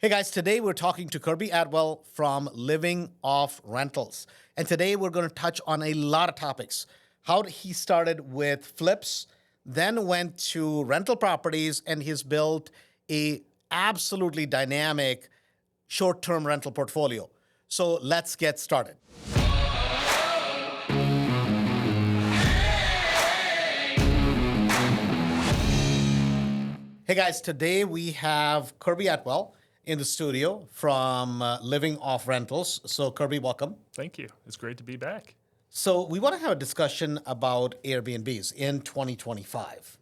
Hey guys, today we're talking to Kirby Atwell from Living Off Rentals. And today we're going to touch on a lot of topics. How he started with flips, then went to rental properties, and he's built a absolutely dynamic short-term rental portfolio. So let's get started. Hey guys, today we have Kirby Atwell in the studio from Living Off Rentals. So Kirby, welcome. Thank you. It's great to be back. So we want to have a discussion about Airbnbs in 2025,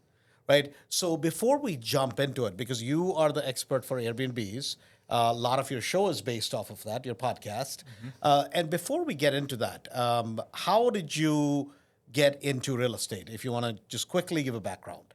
right? So before we jump into it, because you are the expert for Airbnbs, a lot of your show is based off of that, your podcast. And before we get into that, how did you get into real estate? If you want to just quickly give a background.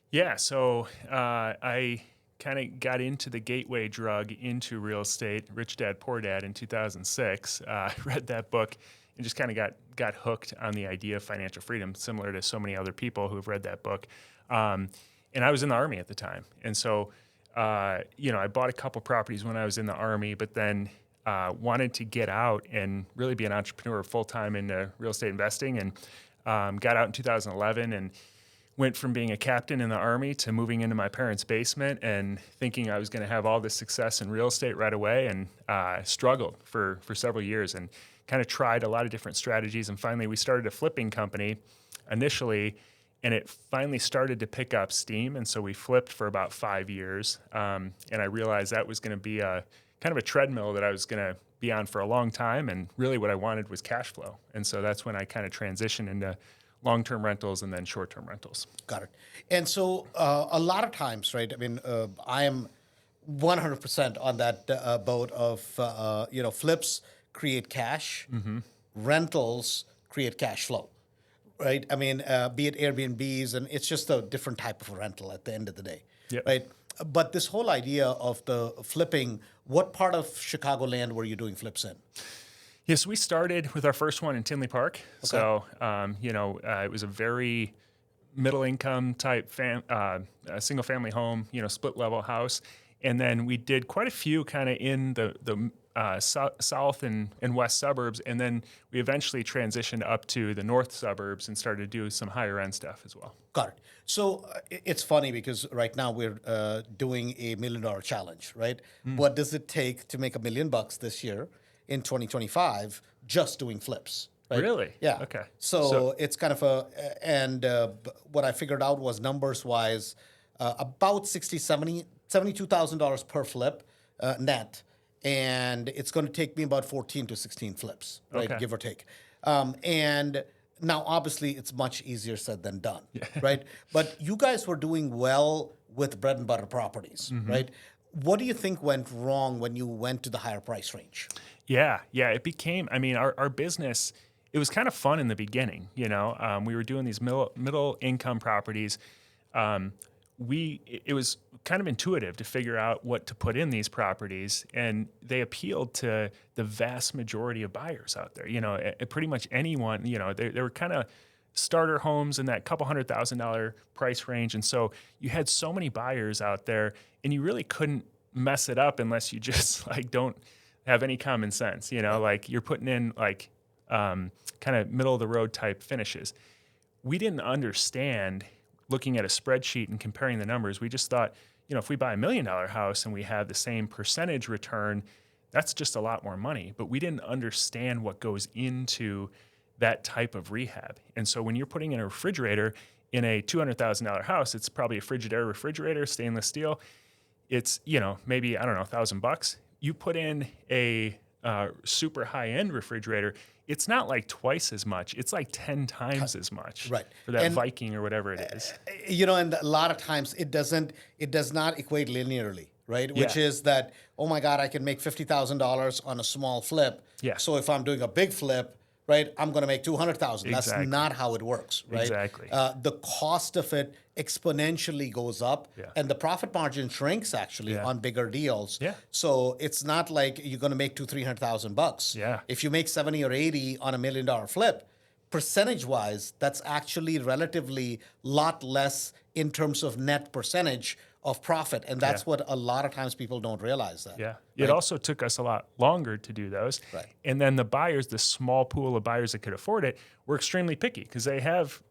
Yeah, so I kind of got into the gateway drug into real estate, Rich Dad, Poor Dad, in 2006. Read that book and just kind of got hooked on the idea of financial freedom, similar to so many other people who have read that book. And I was in the Army at the time. And so, I bought a couple properties when I was in the Army, but then wanted to get out and really be an entrepreneur full-time into real estate investing, and got out in 2011 and went from being a captain in the Army to moving into my parents' basement and thinking I was going to have all this success in real estate right away, and struggled for several years and kind of tried a lot of different strategies. And finally, we started a flipping company initially, and it finally started to pick up steam. And so we flipped for about 5 years. And I realized that was going to be a kind of a treadmill that I was going to be on for a long time. And really what I wanted was cash flow. And so that's when I kind of transitioned into long-term rentals and then short-term rentals. Got it. And so a lot of times, right, I mean, I am 100% on that boat of, flips create cash, rentals create cash flow, right? I mean, be it Airbnbs, and it's just a different type of a rental at the end of the day, Yep. right? But this whole idea of the flipping, what part of Chicagoland were you doing flips in? Yes, we started with our first one in Tinley Park. Okay. So, it was a very middle-income type single-family home, split-level house. And then we did quite a few kind of in the south and west suburbs. And then we eventually transitioned up to the north suburbs and started to do some higher-end stuff as well. Got it. So it's funny because right now we're doing a $1 million challenge, right? What does it take to make $1 million this year in 2025 just doing flips? Right? Really? Yeah. Okay. So it's kind of and what I figured out was numbers-wise, about $72,000 per flip net. And it's going to take me about 14 to 16 flips, right? Okay. Give or take. And now, obviously, it's much easier said than done, right? But you guys were doing well with bread and butter properties, right? What do you think went wrong when you went to the higher price range? Yeah. It became, our business, it was kind of fun in the beginning. We were doing these middle income properties. It was kind of intuitive to figure out what to put in these properties, and they appealed to the vast majority of buyers out there. Pretty much anyone. They were kind of starter homes in that couple $100,000 price range, and so you had so many buyers out there, and you really couldn't mess it up unless you just don't have any common sense. Like you're putting in kind of middle of the road type finishes. We didn't understand. Looking at a spreadsheet and comparing the numbers, we just thought, if we buy $1 million house and we have the same percentage return, that's just a lot more money. But we didn't understand what goes into that type of rehab. And so when you're putting in a refrigerator in a $200,000 house, it's probably a Frigidaire refrigerator, stainless steel. It's, maybe, $1,000. You put in a super high-end refrigerator, it's not like twice as much. It's like 10 times as much, right, for that Viking or whatever it is. And a lot of times it does not equate linearly, right? Which is that, oh my God, I can make $50,000 on a small flip. Yeah. So if I'm doing a big flip, right, I'm going to make $200,000. Exactly. That's not how it works, right? Exactly. The cost of it exponentially goes up, and the profit margin shrinks actually on bigger deals. Yeah. So it's not like you're going to make $200,000-$300,000. Yeah. If you make 70 or 80 on $1 million flip, percentage-wise, that's actually relatively lot less in terms of net percentage of profit. And that's what a lot of times people don't realize that. Yeah. It also took us a lot longer to do those. Right. And then the buyers, the small pool of buyers that could afford it, were extremely picky because they have,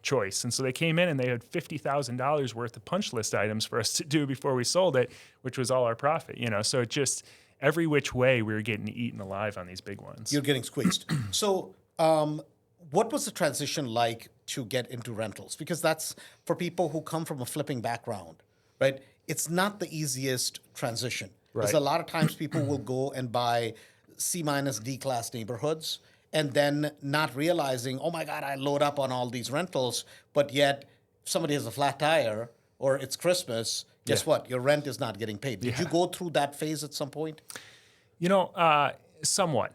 choice. And so they came in and they had $50,000 worth of punch list items for us to do before we sold it, which was all our profit, So it just, every which way we were getting eaten alive on these big ones. You're getting squeezed. So what was the transition like to get into rentals? Because that's for people who come from a flipping background, right? It's not the easiest transition. Because a lot of times people will go and buy C minus D class neighborhoods and then not realizing, oh my God, I load up on all these rentals, but yet if somebody has a flat tire or it's Christmas, guess what? Your rent is not getting paid. Did you go through that phase at some point? Somewhat.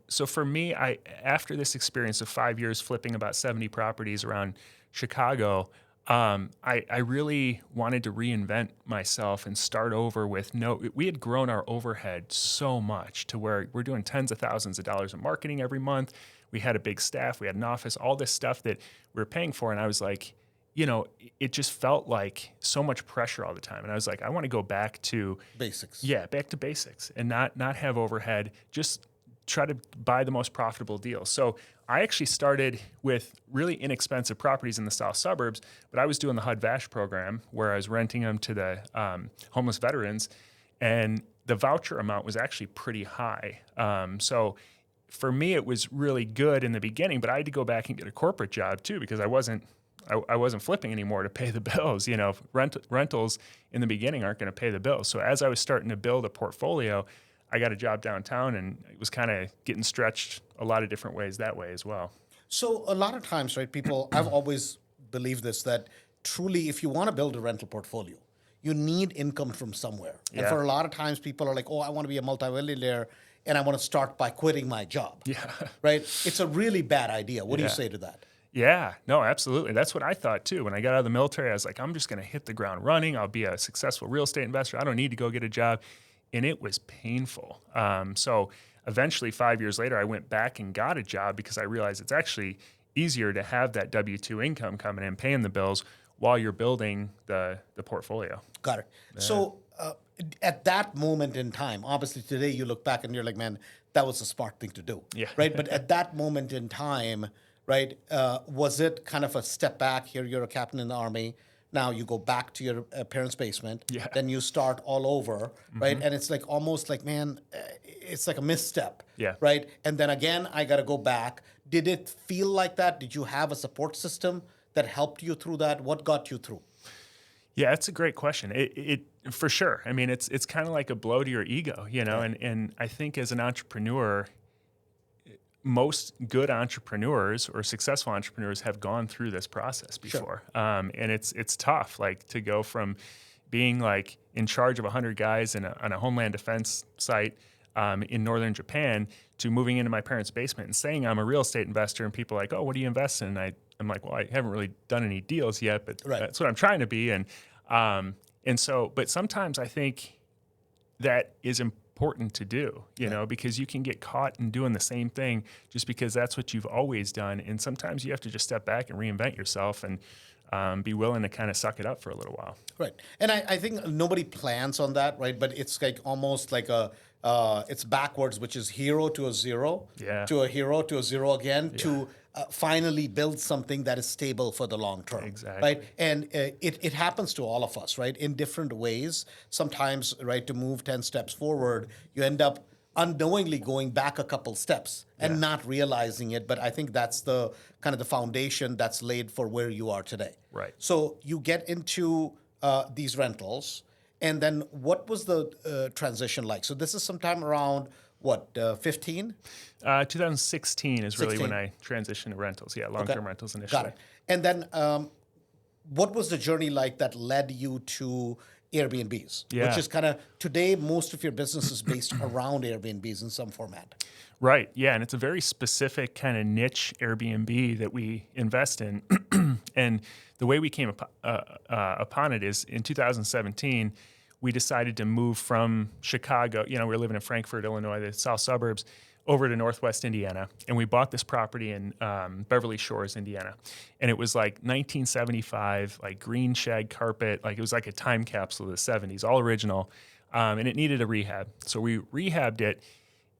So for me, after this experience of 5 years flipping about 70 properties around Chicago, I really wanted to reinvent myself and start over with we had grown our overhead so much to where we're doing tens of thousands of dollars in marketing every month. We had a big staff, we had an office, all this stuff that we were paying for. And I was like, it just felt like so much pressure all the time. And I was like, I want to go back to basics. Yeah, back to basics and not have overhead, just try to buy the most profitable deals. So I actually started with really inexpensive properties in the south suburbs, but I was doing the HUD-VASH program where I was renting them to the homeless veterans, and the voucher amount was actually pretty high. So for me, it was really good in the beginning, but I had to go back and get a corporate job too because I wasn't flipping anymore to pay the bills. Rentals in the beginning aren't going to pay the bills. So as I was starting to build a portfolio, I got a job downtown, and it was kind of getting stretched a lot of different ways that way as well. So a lot of times, right, people, I've always believed this, that truly if you want to build a rental portfolio, you need income from somewhere. Yeah. And for a lot of times people are like, oh, I want to be a multimillionaire and I want to start by quitting my job. Yeah. Right? It's a really bad idea. What do you say to that? Yeah, no, absolutely. That's what I thought too. When I got out of the military, I was like, I'm just going to hit the ground running. I'll be a successful real estate investor. I don't need to go get a job. And it was painful. So eventually, 5 years later, I went back and got a job because I realized it's actually easier to have that W-2 income coming in, paying the bills while you're building the portfolio. Got it. Yeah. So at that moment in time, obviously today you look back and you're like, man, that was a smart thing to do. Yeah. Right? But at that moment in time, right, was it kind of a step back? Here you're a captain in the Army. Now you go back to your parents' basement. Yeah. Then you start all over, right? And it's like almost like, man, it's like a misstep. Yeah. Right? And then again, I got to go back. Did it feel like that? Did you have a support system that helped you through that? What got you through? Yeah, that's a great question. It for sure. I mean, it's kind of like a blow to your ego, and I think as an entrepreneur, most good entrepreneurs or successful entrepreneurs have gone through this process before. Sure. And it's tough, like to go from being like in charge of 100 guys on a homeland defense site in northern Japan to moving into my parents' basement and saying I'm a real estate investor, and people are like, oh, what do you invest in? And I'm like, well, I haven't really done any deals yet, but that's what I'm trying to be. And so, but sometimes I think that is important to do, because you can get caught in doing the same thing just because that's what you've always done. And sometimes you have to just step back and reinvent yourself and be willing to kind of suck it up for a little while. Right. And I think nobody plans on that, right? But it's like almost like it's backwards, which is hero to a zero, to a hero to a zero again, to finally build something that is stable for the long term. Exactly. Right. And it happens to all of us, right? In different ways. Sometimes, right, to move 10 steps forward, you end up unknowingly going back a couple steps and not realizing it. But I think that's the kind of the foundation that's laid for where you are today. Right. So you get into these rentals, and then what was the transition like? So this is sometime around what, 15? 2016 is really when I transitioned to rentals. Yeah, long-term rentals initially. Got it. And then what was the journey like that led you to Airbnbs? Yeah. Which is kind of, today, most of your business is based around Airbnbs in some format. Right. Yeah. And it's a very specific kind of niche Airbnb that we invest in. And the way we came upon it is in 2017, we decided to move from Chicago. We were living in Frankfort, Illinois, the south suburbs. over to Northwest Indiana, and we bought this property in Beverly Shores, Indiana. And it was like 1975, like green shag carpet, like it was like a time capsule of the 70s, all original. And it needed a rehab. So we rehabbed it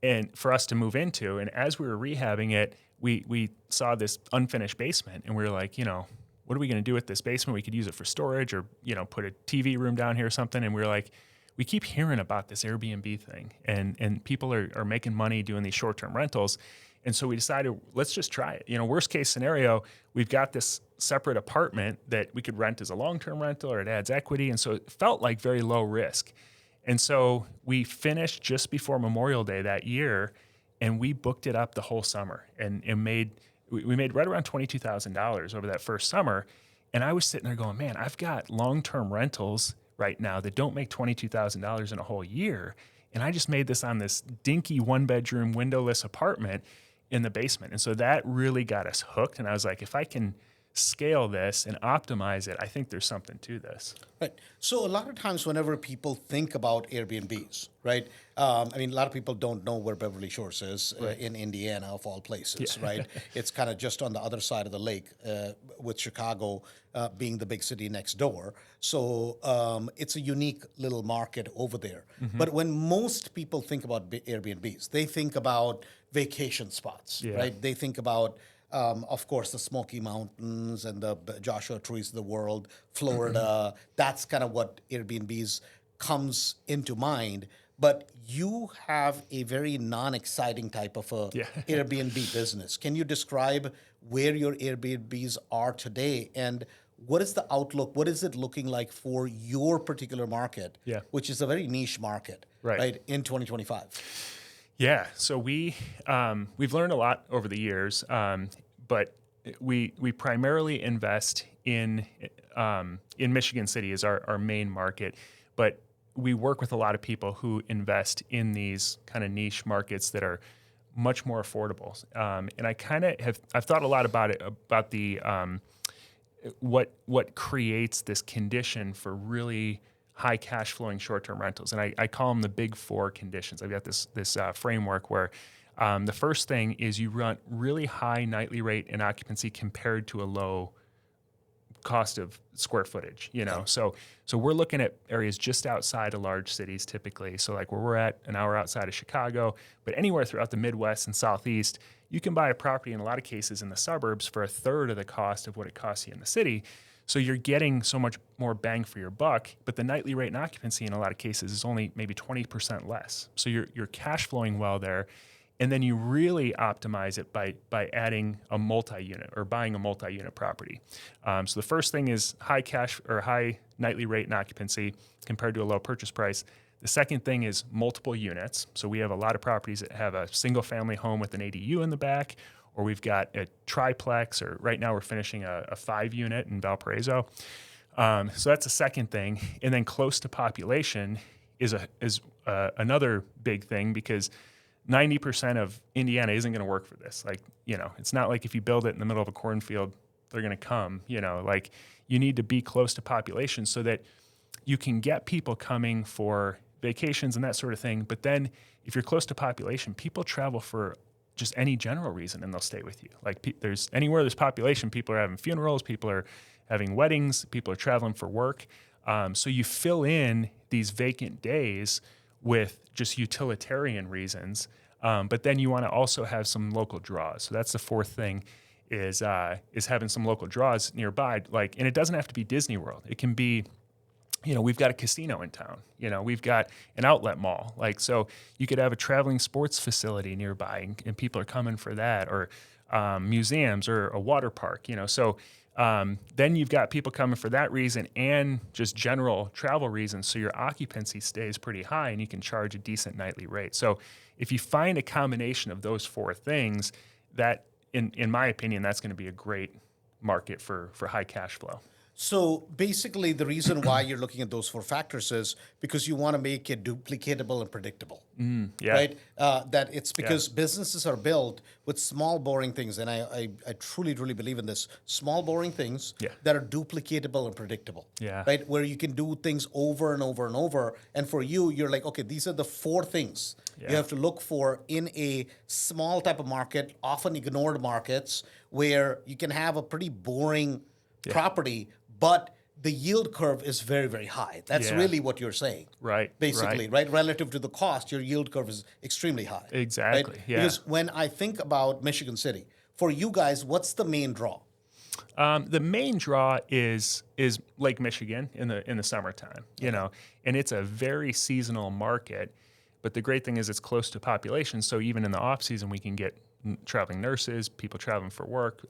and for us to move into. And as we were rehabbing it, we saw this unfinished basement, and we were like, what are we going to do with this basement? We could use it for storage or, put a TV room down here or something. And we were like, we keep hearing about this Airbnb thing, and people are making money doing these short-term rentals. And so we decided, let's just try it. Worst case scenario, we've got this separate apartment that we could rent as a long-term rental, or it adds equity. And so it felt like very low risk. And so we finished just before Memorial Day that year, and we booked it up the whole summer and we made right around $22,000 over that first summer. And I was sitting there going, man, I've got long-term rentals right now that don't make $22,000 in a whole year. And I just made this on this dinky 1-bedroom windowless apartment in the basement. And so that really got us hooked. And I was like, if I can scale this and optimize it, I think there's something to this. Right. So a lot of times whenever people think about Airbnbs, right? A lot of people don't know where Beverly Shores is in Indiana, of all places, right? It's kind of just on the other side of the lake, with Chicago being the big city next door. So it's a unique little market over there. Mm-hmm. But when most people think about Airbnbs, they think about vacation spots, right? They think about of course, the Smoky Mountains and the Joshua Trees of the world, Florida. Mm-hmm. That's kind of what Airbnbs comes into mind. But you have a very non-exciting type of a Airbnb business. Can you describe where your Airbnbs are today, and what is the outlook? What is it looking like for your particular market, which is a very niche market, right in 2025? Yeah, so we've learned a lot over the years, but we primarily invest in Michigan City as our main market, but we work with a lot of people who invest in these kind of niche markets that are much more affordable. And I kind of I've thought a lot about it, about the what creates this condition for really high cash flowing short-term rentals. And I call them the big 4 conditions. I've got this framework where the first thing is you run really high nightly rate and occupancy compared to a low cost of square footage, So we're looking at areas just outside of large cities typically. So like where we're at, an hour outside of Chicago, but anywhere throughout the Midwest and Southeast, you can buy a property in a lot of cases in the suburbs for a third of the cost of what it costs you in the city. So you're getting so much more bang for your buck, but the nightly rate and occupancy in a lot of cases is only maybe 20% less. So you're cash flowing well there. And then you really optimize it by adding a multi-unit or buying a multi-unit property. So the first thing is high cash or high nightly rate and occupancy compared to a low purchase price. The second thing is multiple units. So we have a lot of properties that have a single family home with an ADU in the back, or we've got a triplex, or right now we're finishing a 5-unit in Valparaiso. So that's the second thing. And then close to population is another big thing, because 90% of Indiana isn't going to work for this. It's not like if you build it in the middle of a cornfield, they're going to come, you need to be close to population so that you can get people coming for vacations and that sort of thing. But then if you're close to population, people travel for just any general reason and they'll stay with you. There's anywhere there's population, people are having funerals, people are having weddings, people are traveling for work. So you fill in these vacant days with just utilitarian reasons, but then you want to also have some local draws. So that's the fourth thing, is having some local draws nearby. And it doesn't have to be Disney World. It can be, we've got a casino in town. We've got an outlet mall. So you could have a traveling sports facility nearby, and people are coming for that, or museums, or a water park. So then you've got people coming for that reason and just general travel reasons. So your occupancy stays pretty high and you can charge a decent nightly rate. So if you find a combination of those 4 things, that in my opinion, that's going to be a great market for high cash flow. So basically, the reason why you're looking at those four factors is because you want to make it duplicatable and predictable, Yeah. right? That it's Yeah. because businesses are built with small, boring things, and I truly, truly believe in this: small, boring things Yeah. that are duplicatable and predictable, Yeah. right? Where you can do things over and over and over. And for you, you're like, okay, these are the four things Yeah. you have to look for in a small type of market, often ignored markets, where you can have a pretty boring property, but the yield curve is very, very high. That's Yeah. really what you're saying. Right. Basically, right? Relative to the cost, your yield curve is extremely high. Exactly. Right? Yeah. Because when I think about Michigan City, for you guys, what's the main draw? The main draw is Lake Michigan in the summertime, you know, and it's a very seasonal market. But the great thing is it's close to population, so even in the off season, we can get traveling nurses, people traveling for work,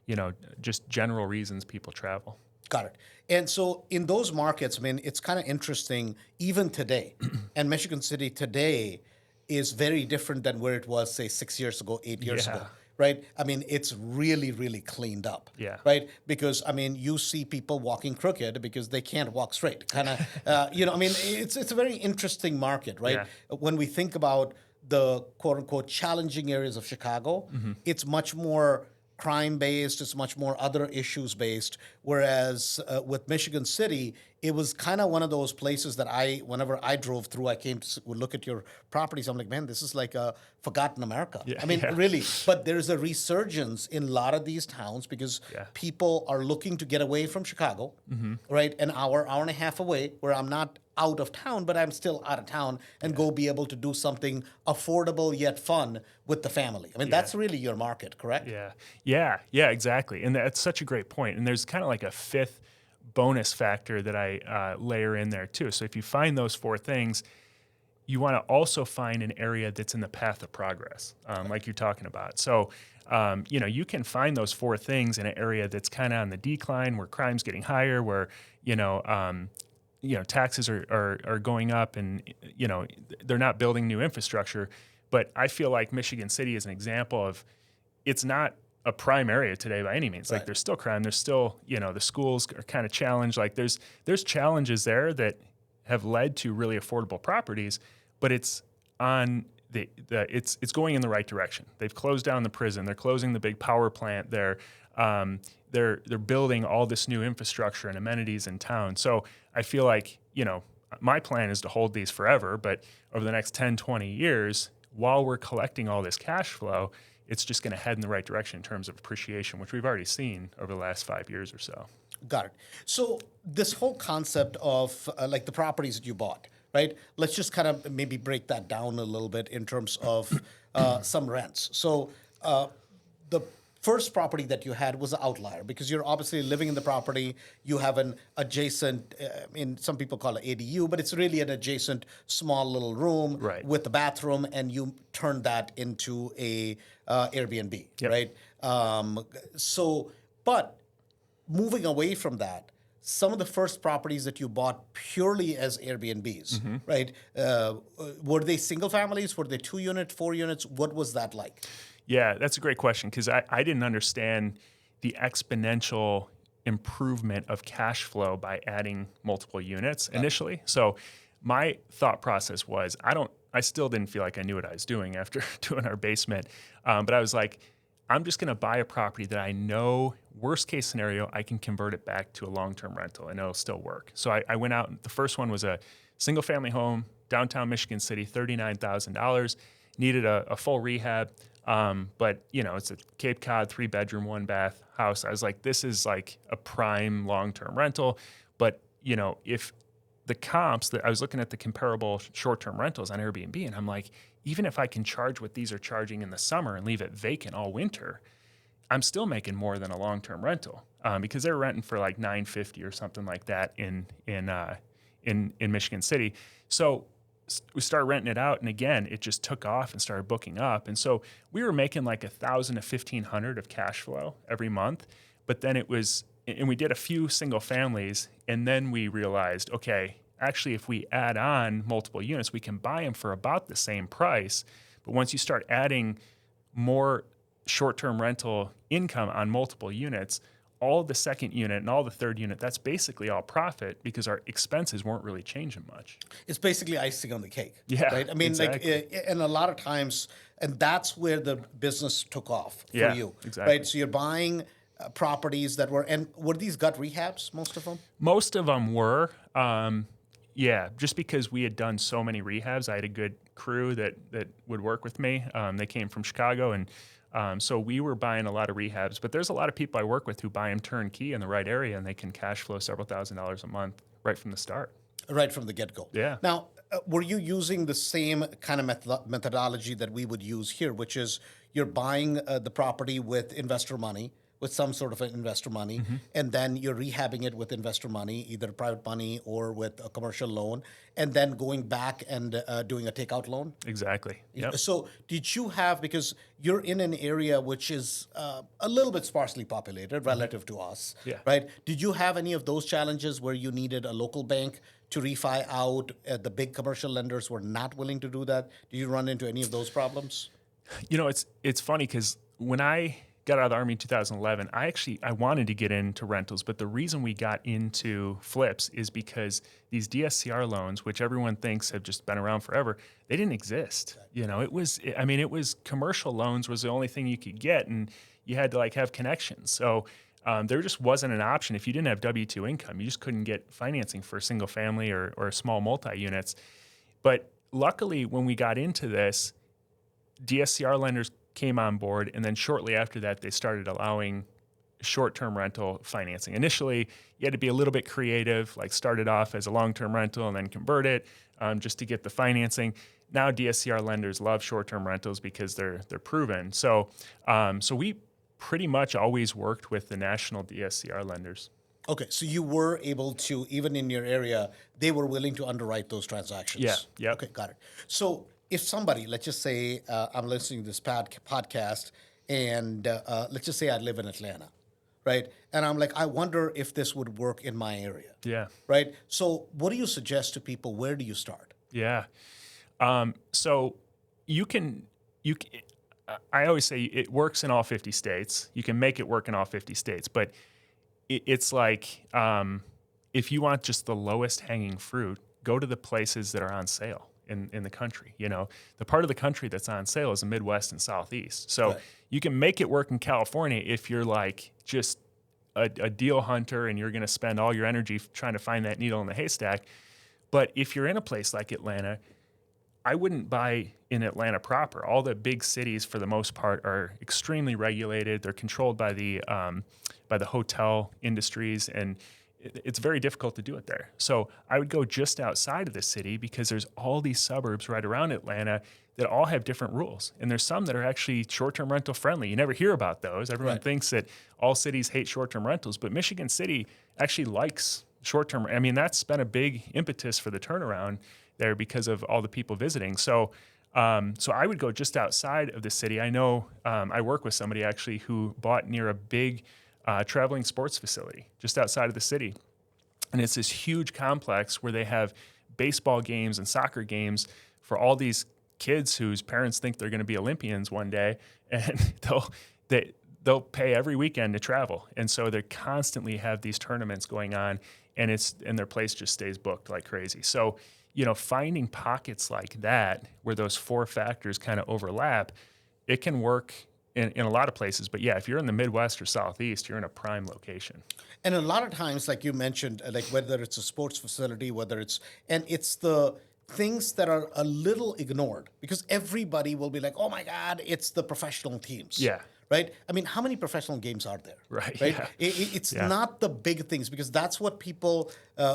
you know, just general reasons people travel. Got it. And so in those markets, I mean, it's kind of interesting, even today. And Michigan City today is very different than where it was, say, 6 years ago, 8 years ago. Yeah. Right? I mean, it's really, really cleaned up. Yeah. Right? Because, I mean, you see people walking crooked because they can't walk straight. Kind of, you know, I mean, it's a very interesting market, right? Yeah. When we think about the quote unquote challenging areas of Chicago, it's much more crime based, it's much more other issues based. Whereas with Michigan City, it was kind of one of those places that whenever I drove through, I came to look at your properties. I'm like, man, this is like a forgotten America. Yeah, I mean, yeah. really. But there's a resurgence in a lot of these towns because Yeah. people are looking to get away from Chicago, right? An hour, hour and a half away, where I'm not out of town, but I'm still out of town, and go be able to do something affordable yet fun with the family. I mean, that's really your market, correct? Yeah, exactly. And that's such a great point. And there's kind of like a fifth bonus factor that I layer in there too. So if you find those four things, you want to also find an area that's in the path of progress, like you're talking about. So, you know, you can find those four things in an area that's kind of on the decline, where crime's getting higher, where, you know, taxes are going up, and, you know, they're not building new infrastructure. But I feel like Michigan City is an example of, it's not a prime area today by any means. Like, there's still crime. There's still, you know, the schools are kind of challenged. Like, there's challenges there that have led to really affordable properties, but it's on it's going in the right direction. They've closed down the prison. They're closing the big power plant. They're building all this new infrastructure and amenities in town. So I feel like, you know, my plan is to hold these forever, but over the next 10, 20 years, while we're collecting all this cash flow, it's just going to head in the right direction in terms of appreciation, which we've already seen over the last 5 years or so. Got it. So this whole concept of like the properties that you bought, right? Let's just kind of maybe break that down a little bit in terms of some rents. So the first property that you had was an outlier because you're obviously living in the property. You have an adjacent, some people call it ADU, but it's really an adjacent small little room with a bathroom, and you turn that into a Airbnb, right? But moving away from that, some of the first properties that you bought purely as Airbnbs, right? Were they single families? Were they 2 units, 4 units? What was that like? Yeah, that's a great question, because I didn't understand the exponential improvement of cash flow by adding multiple units initially. So my thought process was, I still didn't feel like I knew what I was doing after doing our basement. But I was like, I'm just going to buy a property that I know, worst case scenario, I can convert it back to a long-term rental and it'll still work. So I went out, and the first one was a single family home, downtown Michigan City, $39,000, needed a full rehab. But, you know, it's a Cape Cod 3-bedroom, 1-bath house. I was like, this is like a prime long-term rental. But, you know, if the comps that I was looking at, the comparable short-term rentals on Airbnb, and I'm like, even if I can charge what these are charging in the summer and leave it vacant all winter, I'm still making more than a long-term rental, because they're renting for like $950 or something like that in Michigan City. So we started renting it out, and again, it just took off and started booking up. And so we were making like $1,000 to $1,500 of cash flow every month. But then and we did a few single families, and then we realized, okay, actually, if we add on multiple units, we can buy them for about the same price. But once you start adding more short-term rental income on multiple units, all the second unit and all the third unit, that's basically all profit because our expenses weren't really changing much. It's basically icing on the cake. Yeah, Right. I mean, exactly. and a lot of times, and that's where the business took off for Yeah, you. exactly. Right. So you're buying properties that were these gut rehabs, most of them? Most of them were. Yeah, just because we had done so many rehabs, I had a good crew that would work with me. They came from Chicago, and so we were buying a lot of rehabs. But there's a lot of people I work with who buy them turnkey in the right area, and they can cash flow several $1,000s a month right from the start. Right from the get-go. Yeah. Now, were you using the same kind of methodology that we would use here, which is you're buying the property with investor money, with some sort of an investor money, and then you're rehabbing it with investor money, either private money or with a commercial loan, and then going back and doing a takeout loan? Exactly. Yep. So did you have, because you're in an area which is a little bit sparsely populated relative to us, Yeah. right? Did you have any of those challenges where you needed a local bank to refi out? The big commercial lenders were not willing to do that. Did you run into any of those problems? You know, it's funny because when I got out of the Army in 2011, I wanted to get into rentals, but the reason we got into flips is because these DSCR loans, which everyone thinks have just been around forever, they didn't exist. You know, it was commercial loans was the only thing you could get, and you had to like have connections. So there just wasn't an option. If you didn't have W-2 income, you just couldn't get financing for a single family or small multi-units. But luckily, when we got into this, DSCR lenders came on board, and then shortly after that, they started allowing short-term rental financing. Initially, you had to be a little bit creative, like start it off as a long-term rental and then convert it just to get the financing. Now, DSCR lenders love short-term rentals because they're proven. So we pretty much always worked with the national DSCR lenders. Okay, so you were able to, even in your area, they were willing to underwrite those transactions. Yeah, yeah. Okay, got it. So if somebody, let's just say I'm listening to this podcast, and let's just say I live in Atlanta, right? And I'm like, I wonder if this would work in my area. Yeah. Right? So what do you suggest to people? Where do you start? Yeah. So I always say it works in all 50 states. You can make it work in all 50 states, but it's like if you want just the lowest hanging fruit, go to the places that are on sale in the country. You know, the part of the country that's on sale is the Midwest and Southeast. So Right. you can make it work in California if you're like just a deal hunter and you're going to spend all your energy trying to find that needle in the haystack. But if you're in a place like Atlanta, I wouldn't buy in Atlanta proper. All the big cities, for the most part, are extremely regulated. They're controlled by the hotel industries, and it's very difficult to do it there. So I would go just outside of the city because there's all these suburbs right around Atlanta that all have different rules. And there's some that are actually short-term rental friendly. You never hear about those. Everyone Right. thinks that all cities hate short-term rentals, but Michigan City actually likes short-term. I mean, that's been a big impetus for the turnaround there because of all the people visiting. So I would go just outside of the city. I know I work with somebody actually who bought near a big traveling sports facility just outside of the city. And it's this huge complex where they have baseball games and soccer games for all these kids whose parents think they're going to be Olympians one day, and they'll pay every weekend to travel. And so they constantly have these tournaments going on, and their place just stays booked like crazy. So, you know, finding pockets like that where those four factors kind of overlap, it can work in a lot of places. But yeah, if you're in the Midwest or Southeast, you're in a prime location. And a lot of times, like you mentioned, like whether it's a sports facility, it's the things that are a little ignored because everybody will be like, oh my God, it's the professional teams. Yeah. Right? I mean, how many professional games are there? Right, Right? yeah. It's Yeah. not the big things because that's what people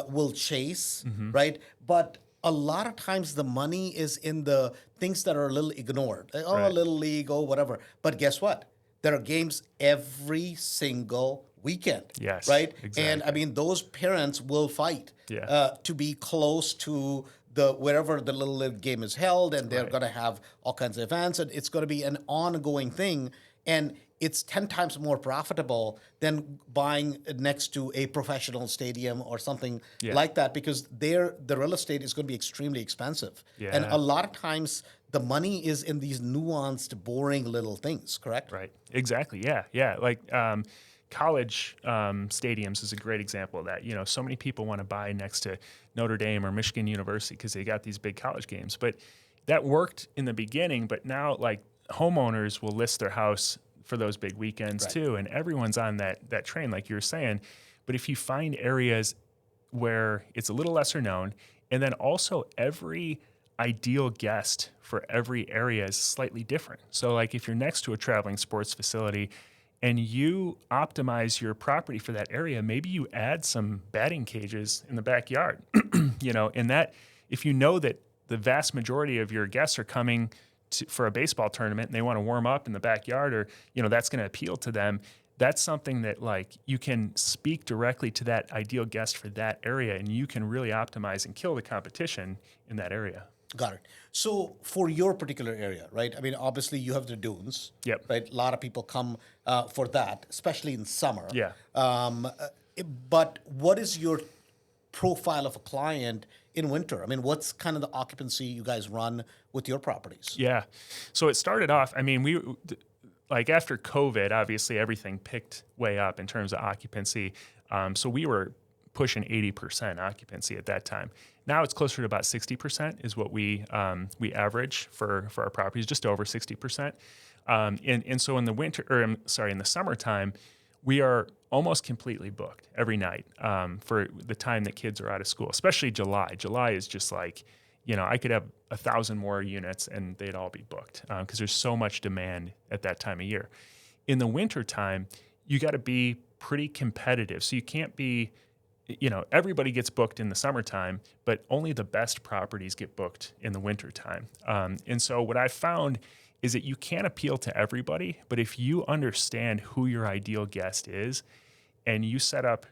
will chase, Mm-hmm. right? But a lot of times the money is in the things that are a little ignored. Like, oh, Right. little league, oh, whatever. But guess what? There are games every single weekend. Yes, Right? exactly. And I mean, those parents will fight Yeah. to be close to wherever the little league game is held, and they're Right. going to have all kinds of events, and it's going to be an ongoing thing. And it's 10 times more profitable than buying next to a professional stadium or something Yeah. like that because the real estate is going to be extremely expensive. And Yeah. a lot of times the money is in these nuanced, boring little things, correct? Right. Exactly. Yeah. Yeah. Like college stadiums is a great example of that. You know, so many people want to buy next to Notre Dame or Michigan University because they got these big college games. But that worked in the beginning, but now like homeowners will list their house for those big weekends Right. too, and everyone's on that train, like you were saying. But if you find areas where it's a little lesser known, and then also every ideal guest for every area is slightly different. So like if you're next to a traveling sports facility and you optimize your property for that area, maybe you add some batting cages in the backyard, you know, and that if you know that the vast majority of your guests are coming for a baseball tournament and they want to warm up in the backyard, or, you know, that's going to appeal to them. That's something that like you can speak directly to that ideal guest for that area, and you can really optimize and kill the competition in that area. Got it. So for your particular area, right? I mean, obviously you have the dunes. Yep. Right. A lot of people come for that, especially in summer. Yeah. But what is your profile of a client in winter? I mean, what's kind of the occupancy you guys run with your properties? Yeah. So it started off, I mean, like after COVID, obviously everything picked way up in terms of occupancy. So we were pushing 80% occupancy at that time. Now it's closer to about 60% is what we average for our properties, just over 60%. And so in the winter, or in the summertime, we are almost completely booked every night for the time that kids are out of school, especially July. July is just like, you know, I could have 1,000 more units and they'd all be booked because there's so much demand at that time of year. In the wintertime, you got to be pretty competitive. So you can't be, you know, everybody gets booked in the summertime, but only the best properties get booked in the wintertime. And so what I found is that you can't appeal to everybody, but if you understand who your ideal guest is and you set up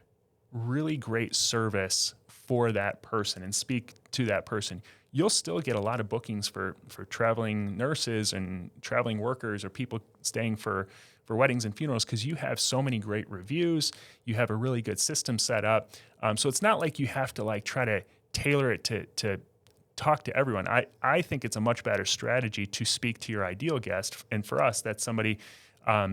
really great service for that person and speak to that person, you'll still get a lot of bookings for traveling nurses and traveling workers or people staying for weddings and funerals because you have so many great reviews. You have a really good system set up. So it's not like you have to like try to tailor it to talk to everyone. I think it's a much better strategy to speak to your ideal guest. And for us, that's somebody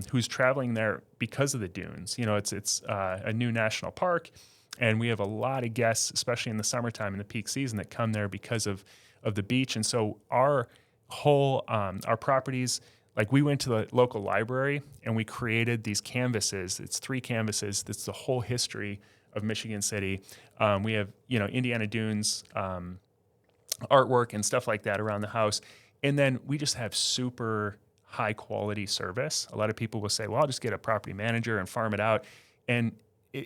who's traveling there because of the dunes. You know, it's a new national park. And we have a lot of guests, especially in the summertime in the peak season, that come there because of the beach. And so our whole, our properties, like we went to the local library and we created these canvases. It's 3 canvases. That's the whole history of Michigan City. We have, you know, Indiana Dunes artwork and stuff like that around the house. And then we just have super high quality service. A lot of people will say, well, I'll just get a property manager and farm it out. And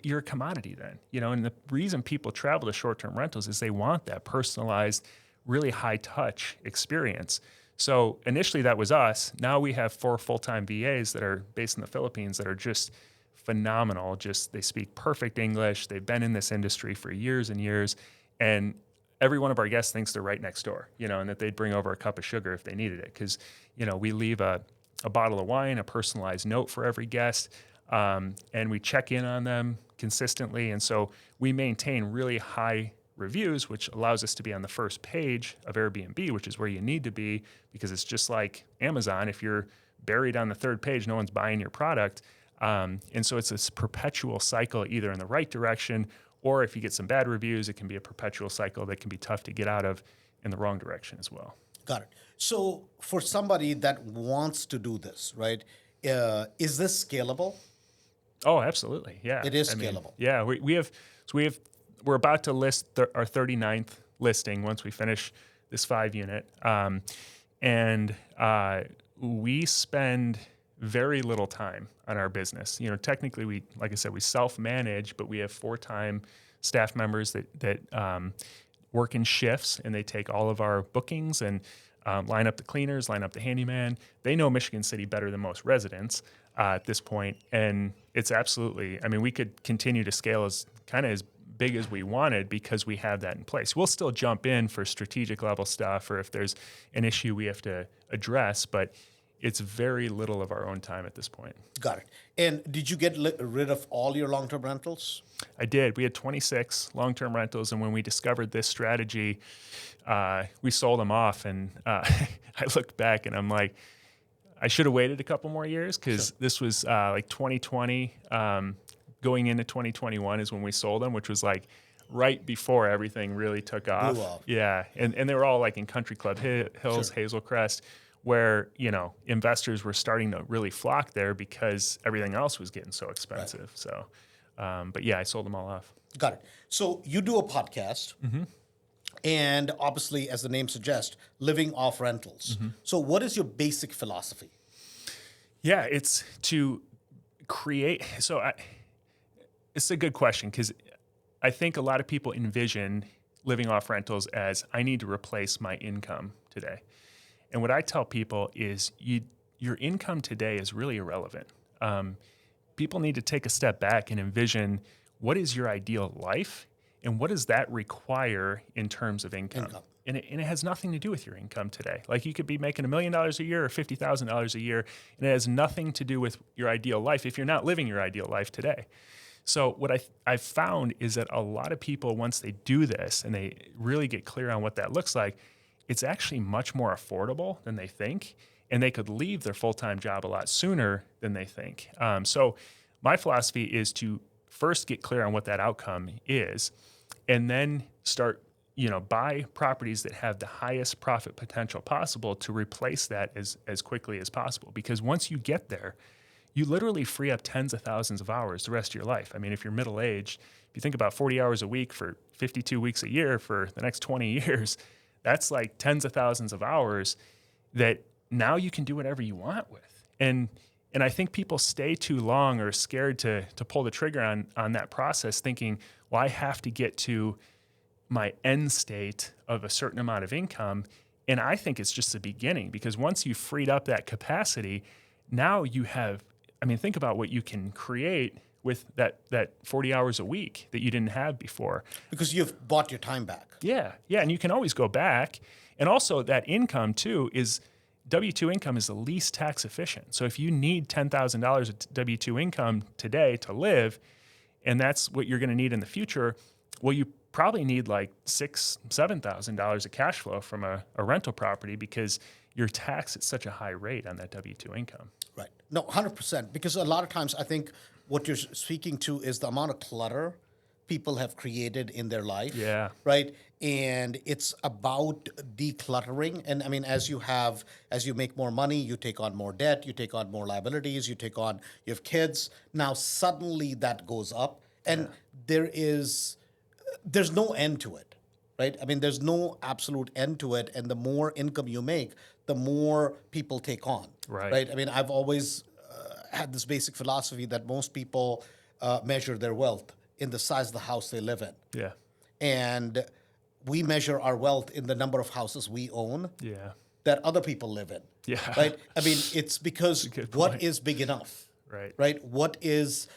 you're a commodity then, you know, and the reason people travel to short-term rentals is they want that personalized, really high-touch experience. So initially that was us. Now we have 4 full-time VAs that are based in the Philippines that are just phenomenal. Just they speak perfect English. They've been in this industry for years and years, and every one of our guests thinks they're right next door, you know, and that they'd bring over a cup of sugar if they needed it because, you know, we leave a bottle of wine, a personalized note for every guest. And we check in on them consistently. And so we maintain really high reviews, which allows us to be on the first page of Airbnb, which is where you need to be because it's just like Amazon. If you're buried on the 3rd page, no one's buying your product. And so it's this perpetual cycle either in the right direction, or if you get some bad reviews, it can be a perpetual cycle that can be tough to get out of in the wrong direction as well. Got it. So for somebody that wants to do this, right, is this scalable? Oh, absolutely. Yeah. It is scalable. Yeah. We're about to list our 39th listing once we finish this 5 unit. And we spend very little time on our business. You know, technically like I said, we self-manage, but we have 4-time staff members that work in shifts and they take all of our bookings and line up the cleaners, line up the handyman. They know Michigan City better than most residents at this point. And it's absolutely, I mean, we could continue to scale as big as we wanted because we have that in place. We'll still jump in for strategic level stuff or if there's an issue we have to address, but it's very little of our own time at this point. Got it. And did you get rid of all your long-term rentals? I did. We had 26 long-term rentals, and when we discovered this strategy, we sold them off. And I looked back, and I'm like, I should have waited a couple more years because this was like 2020. Going into 2021 is when we sold them, which was like right before everything really took off. Blew off. Yeah, and they were all like in Country Club Hills, Hazel Crest, where investors were starting to really flock there because everything else was getting so expensive. Right. So, but yeah, I sold them all off. Got it. So you do a podcast, and obviously, as the name suggests, living off rentals. So what is your basic philosophy? Yeah, it's to create. It's a good question because I think a lot of people envision living off rentals as I need to replace my income today. And what I tell people is your income today is really irrelevant. People need to take a step back and envision what is your ideal life and what does that require in terms of income. And it has nothing to do with your income today. Like you could be making $1 million a year or $50,000 a year, and it has nothing to do with your ideal life if you're not living your ideal life today. So what I've found is that a lot of people, once they do this and they really get clear on what that looks like, it's actually much more affordable than they think, and they could leave their full-time job a lot sooner than they think. So my philosophy is to first get clear on what that outcome is, and then start, buy properties that have the highest profit potential possible to replace that as quickly as possible. Because once you get there, you literally free up tens of thousands of hours the rest of your life. I mean, if you're middle-aged, if you think about 40 hours a week for 52 weeks a year for the next 20 years, that's like tens of thousands of hours that now you can do whatever you want with. And I think people stay too long or scared to pull the trigger on that process thinking, well, I have to get to my end state of a certain amount of income. And I think it's just the beginning, because once you've freed up that capacity, now you have, think about what you can create with that 40 hours a week that you didn't have before. Because you've bought your time back. Yeah, and you can always go back. And also that income too is, W-2 income is the least tax efficient. So if you need $10,000 of W-2 income today to live, and that's what you're going to need in the future, well, you probably need like $6,000, $7,000 of cash flow from a rental property because you're taxed at such a high rate on that W-2 income. Right. No, 100%. Because a lot of times I think what you're speaking to is the amount of clutter people have created in their life. Yeah. Right. And it's about decluttering. And as you make more money, you take on more debt, you take on more liabilities, you have kids. Now suddenly that goes up, and there's no end to it. Right. There's no absolute end to it. And the more income you make, the more people take on. Right. I've always had this basic philosophy that most people measure their wealth in the size of the house they live in. Yeah. And we measure our wealth in the number of houses we own. Yeah. That other people live in. Yeah. Right. It's because what is big enough? Right. Right. What is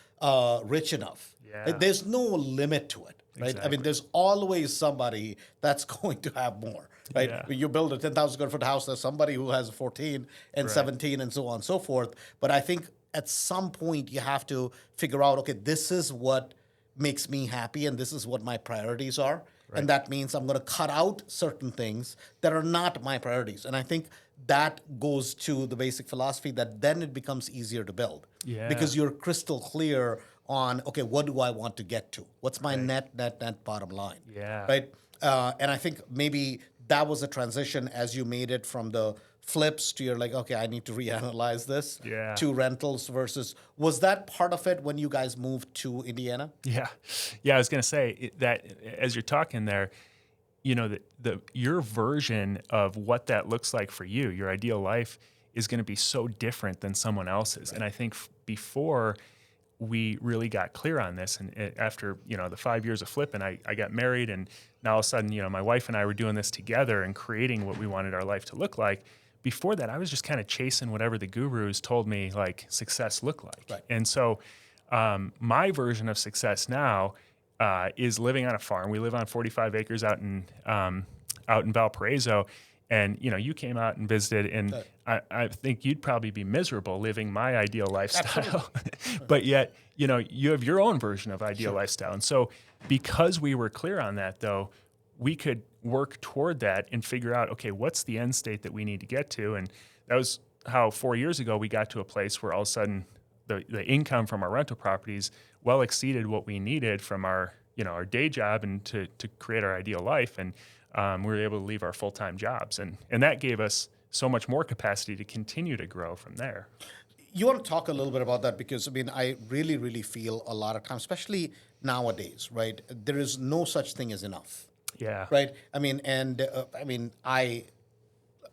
rich enough? Yeah. There's no limit to it. Right. Exactly. There's always somebody that's going to have more. Right. Yeah. When you build a 10,000 square foot house, there's somebody who has a 14 and 17 and so on and so forth. But I think at some point you have to figure out, okay, this is what makes me happy and this is what my priorities are. Right. And that means I'm going to cut out certain things that are not my priorities. And I think that goes to the basic philosophy that then it becomes easier to build. Yeah. Because you're crystal clear on, okay, what do I want to get to? What's my net bottom line? Yeah. Right. And I think maybe that was a transition as you made it from the flips to you're like, okay, I need to reanalyze this to rentals versus, was that part of it when you guys moved to Indiana? Yeah. I was going to say that as you're talking there, your version of what that looks like for you, your ideal life, is going to be so different than someone else's. Right. And I think before we really got clear on this, and after the 5 years of flipping, I got married, and now all of a sudden my wife and I were doing this together and creating what we wanted our life to look like. Before that, I was just kind of chasing whatever the gurus told me like success looked like. Right. And so my version of success now is living on a farm. We live on 45 acres out in Valparaiso. And, you came out and visited, and I think you'd probably be miserable living my ideal lifestyle. But yet, you have your own version of ideal lifestyle. And so because we were clear on that, though, we could work toward that and figure out, okay, what's the end state that we need to get to? And that was how 4 years ago we got to a place where all of a sudden the income from our rental properties well exceeded what we needed from our our day job and to create our ideal life, and we were able to leave our full-time jobs, and that gave us so much more capacity to continue to grow from there. You want to talk a little bit about that because I really, really feel a lot of times, especially nowadays, right? There is no such thing as enough, Yeah. right? I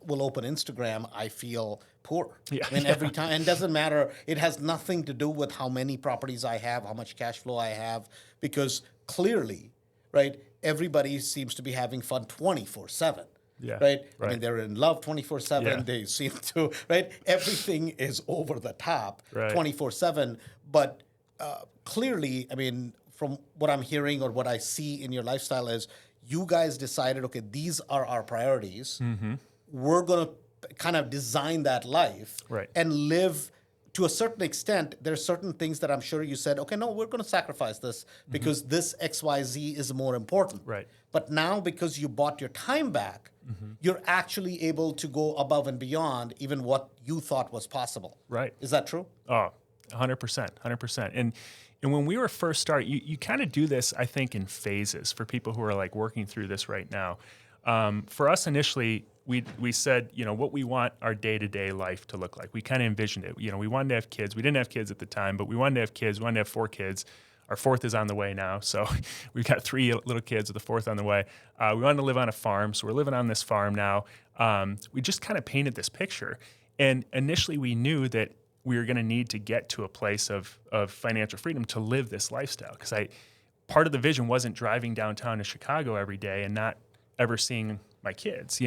will open Instagram, I feel poor. Yeah. Every time, and it doesn't matter. It has nothing to do with how many properties I have, how much cash flow I have, because clearly, right, everybody seems to be having fun 24/7. Yeah. Right? Right. They're in love 24/7. Yeah. They seem to, right? Everything is over the top Right. 24/7. But clearly, from what I'm hearing or what I see in your lifestyle is you guys decided, okay, these are our priorities. We're going to kind of design that life Right. and live to a certain extent. There are certain things that I'm sure you said, okay, no, we're going to sacrifice this because this XYZ is more important. Right. But now, because you bought your time back, you're actually able to go above and beyond even what you thought was possible. Right. Is that true? Oh, 100%, 100%. And when we were first starting, you kind of do this, I think, in phases for people who are like working through this right now. For us initially, we said, what we want our day-to-day life to look like. We kind of envisioned it. We wanted to have kids. We didn't have kids at the time, but we wanted to have kids. We wanted to have 4 kids. Our 4th is on the way now. So we've got 3 little kids with the 4th on the way. We wanted to live on a farm. So we're living on this farm now. We just kind of painted this picture. And initially we knew that we were going to need to get to a place of financial freedom to live this lifestyle. Because part of the vision wasn't driving downtown to Chicago every day and not ever seeing my kids,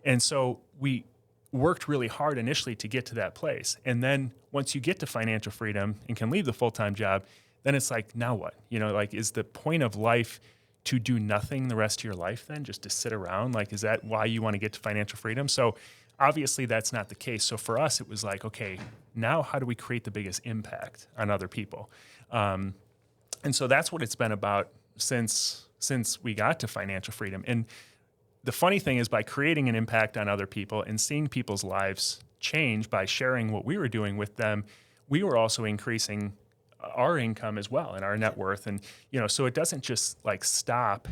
And so we worked really hard initially to get to that place. And then once you get to financial freedom and can leave the full-time job, then it's like, now what? Is the point of life to do nothing the rest of your life then, just to sit around? Is that why you want to get to financial freedom? So obviously that's not the case. So for us, it was like, okay, now how do we create the biggest impact on other people? And so that's what it's been about since we got to financial freedom. And the funny thing is, by creating an impact on other people and seeing people's lives change by sharing what we were doing with them, we were also increasing our income as well and our net worth. And, so it doesn't just stop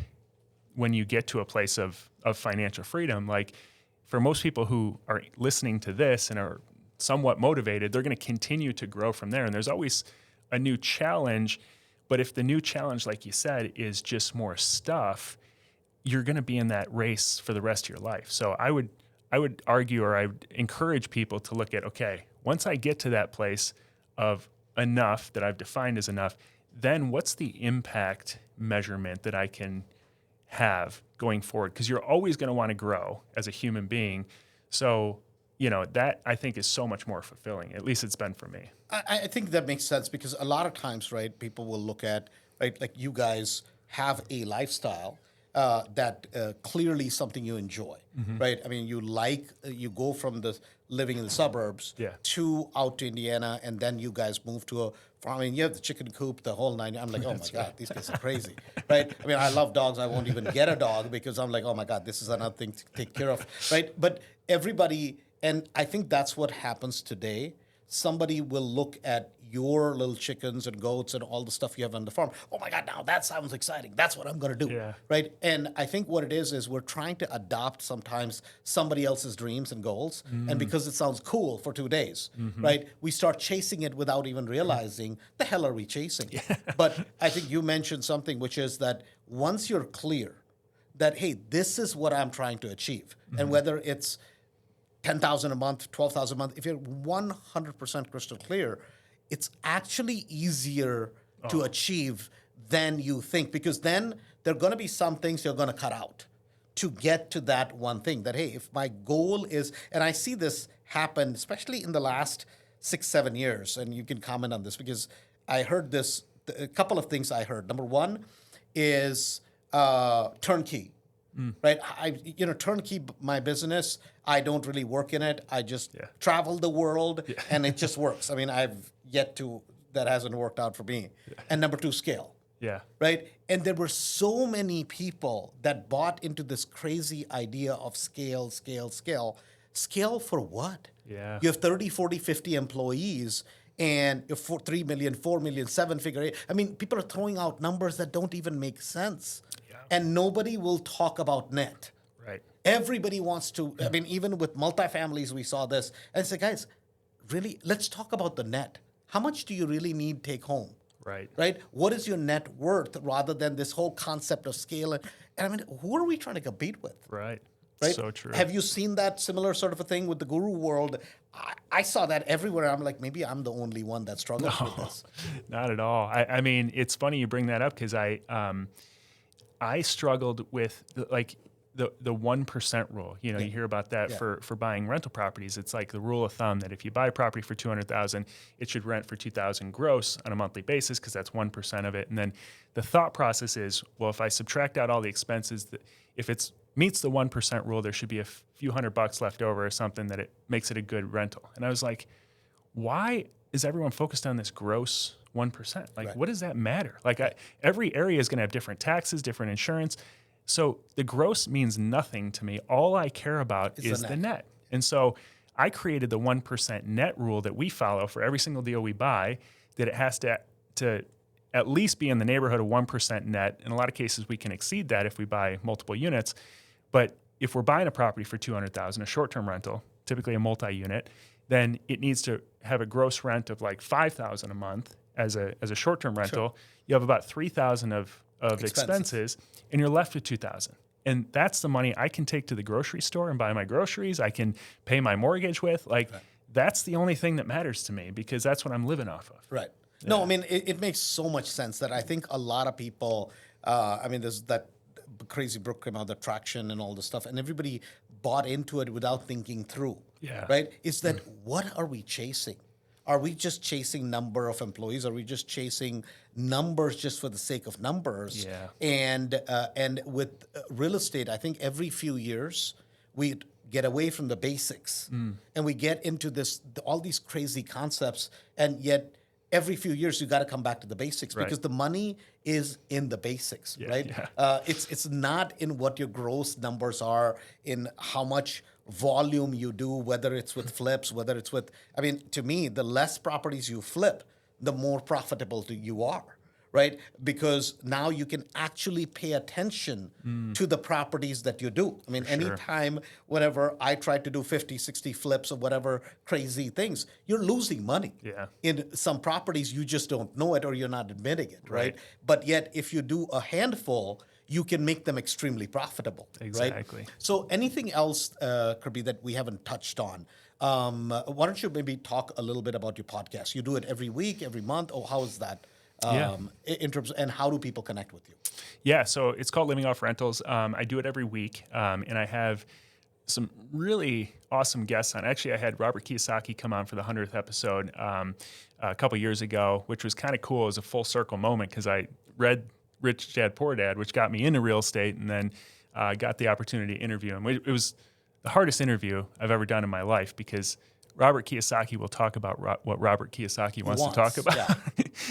when you get to a place of financial freedom. For most people who are listening to this and are somewhat motivated, they're going to continue to grow from there. And there's always a new challenge. But if the new challenge, like you said, is just more stuff, you're going to be in that race for the rest of your life. So I would argue, or I would encourage people to look at, okay, once I get to that place of enough that I've defined as enough, then what's the impact measurement that I can have going forward? Because you're always going to want to grow as a human being. So, that I think is so much more fulfilling. At least it's been for me. I think that makes sense because a lot of times, right, people will look at, right, like you guys have a lifestyle that clearly something you enjoy, right? You go from the living in the suburbs to out to Indiana, and then you guys move to a farm. You have the chicken coop, the whole 9. I'm like, oh my God, these guys are crazy, right? I love dogs. I won't even get a dog because I'm like, oh my God, this is another thing to take care of, right? But everybody, and I think that's what happens today. Somebody will look at your little chickens and goats and all the stuff you have on the farm. Oh my God, now that sounds exciting. That's what I'm going to do, right? And I think what it is we're trying to adopt sometimes somebody else's dreams and goals. And because it sounds cool for 2 days, right? We start chasing it without even realizing the hell are we chasing? But I think you mentioned something, which is that once you're clear that, hey, this is what I'm trying to achieve. And whether it's 10,000 a month, 12,000 a month, if you're 100% crystal clear, it's actually easier to achieve than you think, because then there are going to be some things you're going to cut out to get to that one thing. That, hey, if my goal is, and I see this happen, especially in the last 6-7 years, and you can comment on this because I heard this, a couple of things I heard. Number one is turnkey. Right, turnkey my business. I don't really work in it. I just travel the world, and it just works. I've yet to, that hasn't worked out for me. And number 2, scale. Right, and there were so many people that bought into this crazy idea of scale. Scale for what? Yeah. You have 30, 40, 50 employees and you're 3 million, 4 million, seven-figure. I mean, people are throwing out numbers that don't even make sense. Yeah. And nobody will talk about net. Right. Everybody wants to, I mean, even with multifamilies, we saw this. And it's like, guys, really, let's talk about the net. How much do you really need take home? Right. Right? What is your net worth rather than this whole concept of scale? And I mean, who are we trying to compete with? Right. Right? So true. Have you seen that similar sort of a thing with the guru world? I saw that everywhere. I'm like, maybe I'm the only one that struggles with this. Not at all. I mean, it's funny you bring that up because I struggled with the 1% rule. You know, you hear about that for buying rental properties. It's like the rule of thumb that if you buy a property for $200,000, it should rent for $2,000 gross on a monthly basis because that's 1% of it. And then the thought process is, well, if I subtract out all the expenses, if it's meets the 1% rule, there should be a few $100 left over or something that it makes it a good rental. And I was like, why is everyone focused on this gross 1%? Like, what does that matter? Like, every area is going to have different taxes, different insurance. So the gross means nothing to me. All I care about is the net. And so I created the 1% net rule that we follow for every single deal we buy, that it has to at least be in the neighborhood of 1% net. In a lot of cases, we can exceed that if we buy multiple units. But if we're buying a property for $200,000, a short-term rental, typically a multi-unit, then it needs to have a gross rent of like $5,000 a month as a short-term rental. Sure. You have about $3,000 of expenses, and you're left with $2,000. And that's the money I can take to the grocery store and buy my groceries. I can pay my mortgage with. Like, that's the only thing that matters to me because that's what I'm living off of. Right. Yeah. No, I mean, it makes so much sense that I think a lot of people, I mean, there's that crazy book came out, the traction and all this stuff, and everybody bought into it without thinking through. Yeah. Right? Is that what are we chasing? Are we just chasing number of employees? Are we just chasing numbers just for the sake of numbers? Yeah. And with real estate, I think every few years we get away from the basics and we get into all these crazy concepts, and yet every few years you got to come back to the basics because the money is in the basics, right? Yeah. It's not in what your gross numbers are, in how much volume you do, whether it's with flips, whether it's with, I mean, to me, the less properties you flip, the more profitable you are, right? Because now you can actually pay attention to the properties that you do. I mean, anytime, whenever I try to do 50, 60 flips or whatever crazy things, you're losing money. Yeah. In some properties, you just don't know it or you're not admitting it, right? But yet, if you do a handful, you can make them extremely profitable. Exactly. Right? So anything else, Kirby, that we haven't touched on? Why don't you maybe talk a little bit about your podcast? You do it every week, every month, or how is that? In terms of, and how do people connect with you? Yeah, so it's called Living Off Rentals. I do it every week, and I have some really awesome guests on. Actually, I had Robert Kiyosaki come on for the 100th episode a couple years ago, which was kind of cool. It was a full circle moment because I read Rich Dad Poor Dad, which got me into real estate, and then got the opportunity to interview him. It was the hardest interview I've ever done in my life because Robert Kiyosaki will talk about what Robert Kiyosaki wants to talk about. Yeah.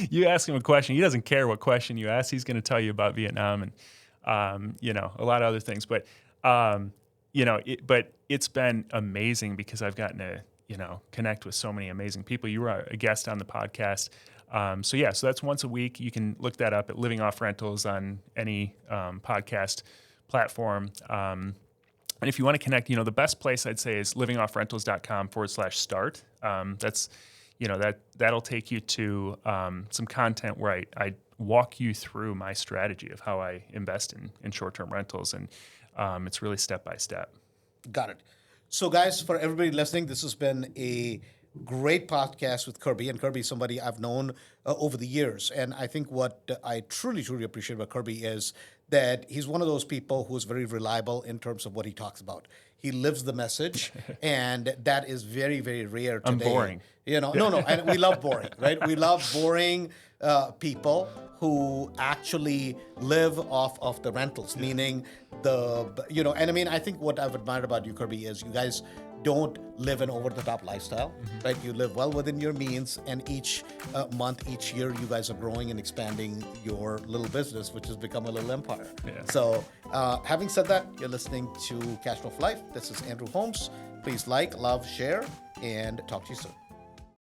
You ask him a question, he doesn't care what question you ask. He's going to tell you about Vietnam and a lot of other things. But but it's been amazing because I've gotten to connect with so many amazing people. You were a guest on the podcast. So that's once a week. You can look that up at Living Off Rentals on any podcast platform. And if you want to connect, the best place I'd say is livingoffrentals.com/start. That'll take you to some content where I walk you through my strategy of how I invest in short-term rentals. And it's really step by step. Got it. So guys, for everybody listening, this has been a great podcast with Kirby. And Kirby is somebody I've known over the years. And I think what I truly, truly appreciate about Kirby is that he's one of those people who's very reliable in terms of what he talks about. He lives the message, and that is very, very rare today. I'm boring. No, and we love boring, right? We love boring people who actually live off of the rentals, meaning and I mean, I think what I've admired about you, Kirby, is you guys don't live an over-the-top lifestyle, right? You live well within your means, and each month, each year, you guys are growing and expanding your little business, which has become a little empire. Yeah. So having said that, you're listening to Cashflow For Life. This is Andrew Holmes. Please like, love, share, and talk to you soon.